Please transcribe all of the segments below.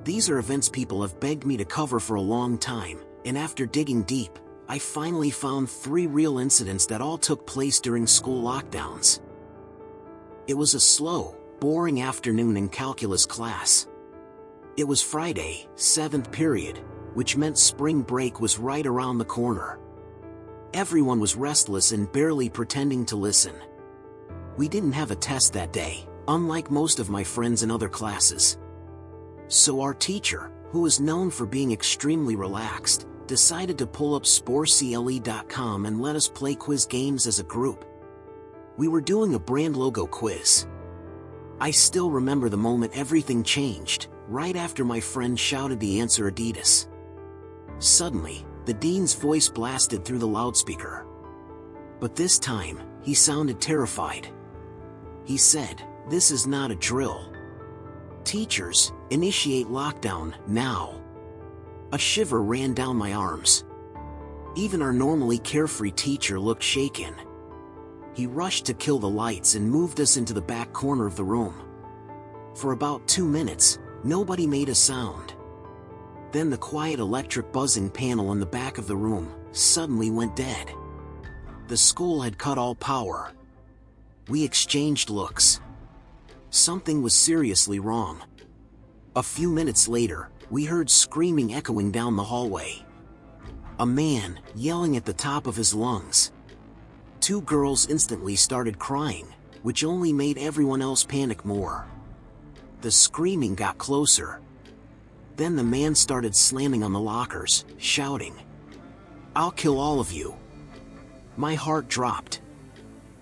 These are events people have begged me to cover for a long time, and after digging deep, I finally found 3 real incidents that all took place during school lockdowns. It was a slow, boring afternoon in calculus class. It was Friday, 7th period, which meant spring break was right around the corner. Everyone was restless and barely pretending to listen. We didn't have a test that day, unlike most of my friends in other classes. So our teacher, who is known for being extremely relaxed, decided to pull up sporcle.com and let us play quiz games as a group. We were doing a brand logo quiz. I still remember the moment everything changed, right after my friend shouted the answer Adidas. Suddenly, the dean's voice blasted through the loudspeaker. But this time, he sounded terrified. He said, "This is not a drill. Teachers, initiate lockdown, now." A shiver ran down my arms. Even our normally carefree teacher looked shaken. He rushed to kill the lights and moved us into the back corner of the room. For about 2 minutes, nobody made a sound. Then the quiet electric buzzing panel in the back of the room suddenly went dead. The school had cut all power. We exchanged looks. Something was seriously wrong. A few minutes later, we heard screaming echoing down the hallway. A man, yelling at the top of his lungs. 2 girls instantly started crying, which only made everyone else panic more. The screaming got closer. Then the man started slamming on the lockers, shouting, "I'll kill all of you." My heart dropped.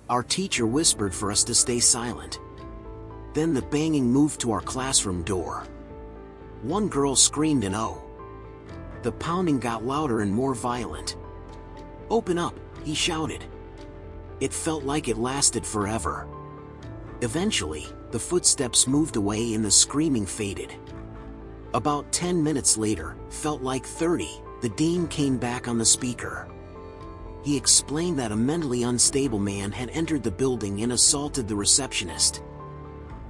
Our teacher whispered for us to stay silent. Then the banging moved to our classroom door. One girl screamed an "Oh." The pounding got louder and more violent. "Open up," he shouted. It felt like it lasted forever. Eventually, the footsteps moved away and the screaming faded. About 10 minutes later, felt like 30, the dean came back on the speaker. He explained that a mentally unstable man had entered the building and assaulted the receptionist.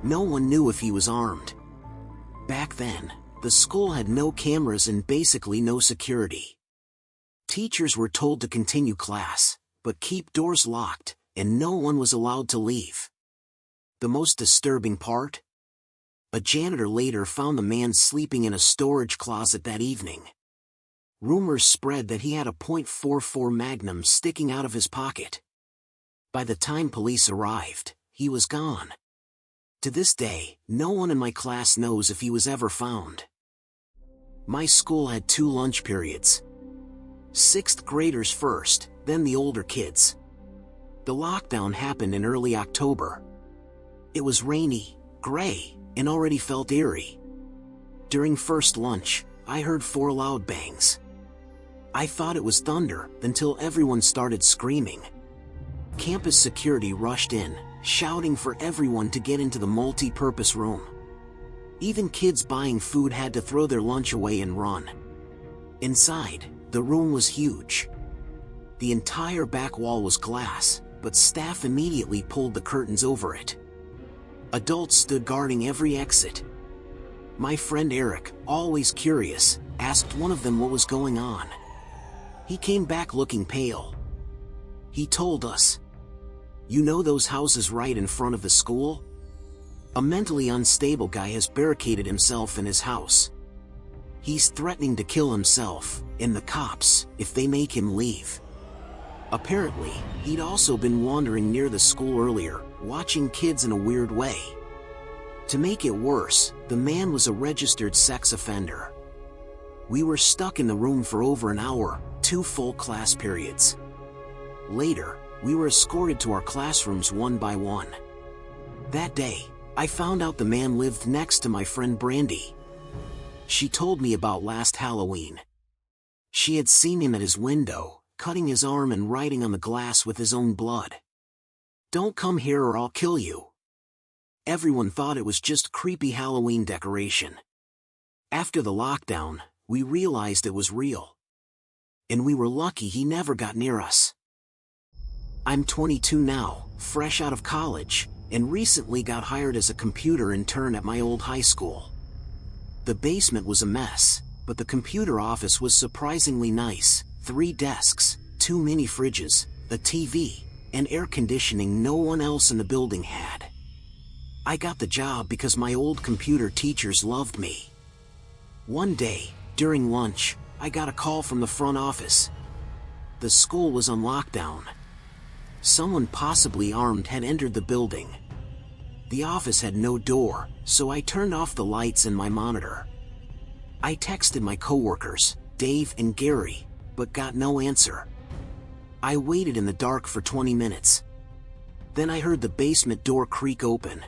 No one knew if he was armed. Back then, the school had no cameras and basically no security. Teachers were told to continue class, but keep doors locked, and no one was allowed to leave. The most disturbing part? A janitor later found the man sleeping in a storage closet that evening. Rumors spread that he had a .44 Magnum sticking out of his pocket. By the time police arrived, he was gone. To this day, no one in my class knows if he was ever found. My school had 2 lunch periods. 6th graders first, then the older kids. The lockdown happened in early October. It was rainy, gray, and already felt eerie. During first lunch, I heard 4 loud bangs. I thought it was thunder until everyone started screaming. Campus security rushed in, shouting for everyone to get into the multi-purpose room. Even kids buying food had to throw their lunch away and run. Inside, the room was huge. The entire back wall was glass, but staff immediately pulled the curtains over it. Adults stood guarding every exit. My friend Eric, always curious, asked one of them what was going on. He came back looking pale. He told us, "You know those houses right in front of the school? A mentally unstable guy has barricaded himself in his house. He's threatening to kill himself, and the cops, if they make him leave." Apparently, he'd also been wandering near the school earlier, watching kids in a weird way. To make it worse, the man was a registered sex offender. We were stuck in the room for over an hour, 2 full class periods. Later, we were escorted to our classrooms one by one. That day, I found out the man lived next to my friend Brandy. She told me about last Halloween. She had seen him at his window, cutting his arm and writing on the glass with his own blood, "Don't come here or I'll kill you." Everyone thought it was just creepy Halloween decoration. After the lockdown, we realized it was real. And we were lucky he never got near us. I'm 22 now, fresh out of college, and recently got hired as a computer intern at my old high school. The basement was a mess, but the computer office was surprisingly nice. 3 desks, 2 mini fridges, a TV, and air conditioning no one else in the building had. I got the job because my old computer teachers loved me. One day, during lunch, I got a call from the front office. The school was on lockdown. Someone possibly armed had entered the building. The office had no door, so I turned off the lights and my monitor. I texted my coworkers, Dave and Gary, but got no answer. I waited in the dark for 20 minutes. Then I heard the basement door creak open.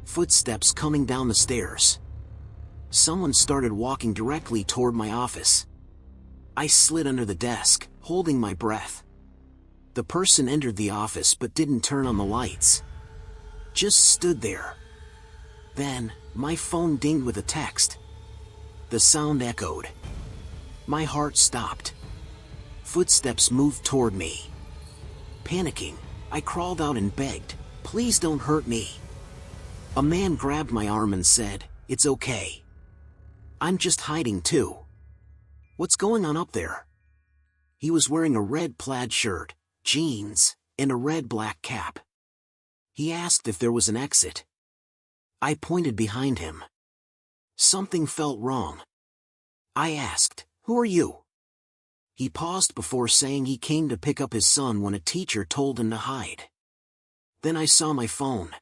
Footsteps coming down the stairs. Someone started walking directly toward my office. I slid under the desk, holding my breath. The person entered the office but didn't turn on the lights. Just stood there. Then, my phone dinged with a text. The sound echoed. My heart stopped. Footsteps moved toward me. Panicking, I crawled out and begged, "Please don't hurt me." A man grabbed my arm and said, "It's okay. I'm just hiding too. What's going on up there?" He was wearing a red plaid shirt, jeans, and a red-black cap. He asked if there was an exit. I pointed behind him. Something felt wrong. I asked, "Who are you?" He paused before saying he came to pick up his son when a teacher told him to hide. Then I saw my phone.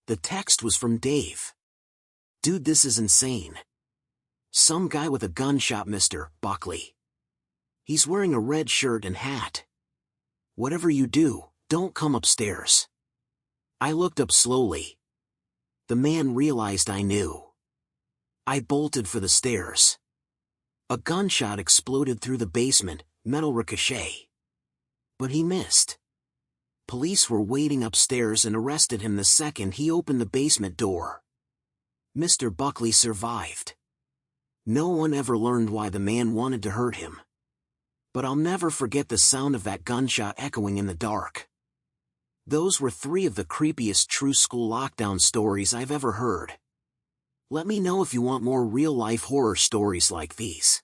The text was from Dave. "Dude, this is insane. Some guy with a gun shot Mr. Buckley. He's wearing a red shirt and hat. Whatever you do, don't come upstairs." I looked up slowly. The man realized I knew. I bolted for the stairs. A gunshot exploded through the basement, metal ricochet. But he missed. Police were waiting upstairs and arrested him the second he opened the basement door. Mr. Buckley survived. No one ever learned why the man wanted to hurt him. But I'll never forget the sound of that gunshot echoing in the dark. Those were 3 of the creepiest true school lockdown stories I've ever heard. Let me know if you want more real-life horror stories like these.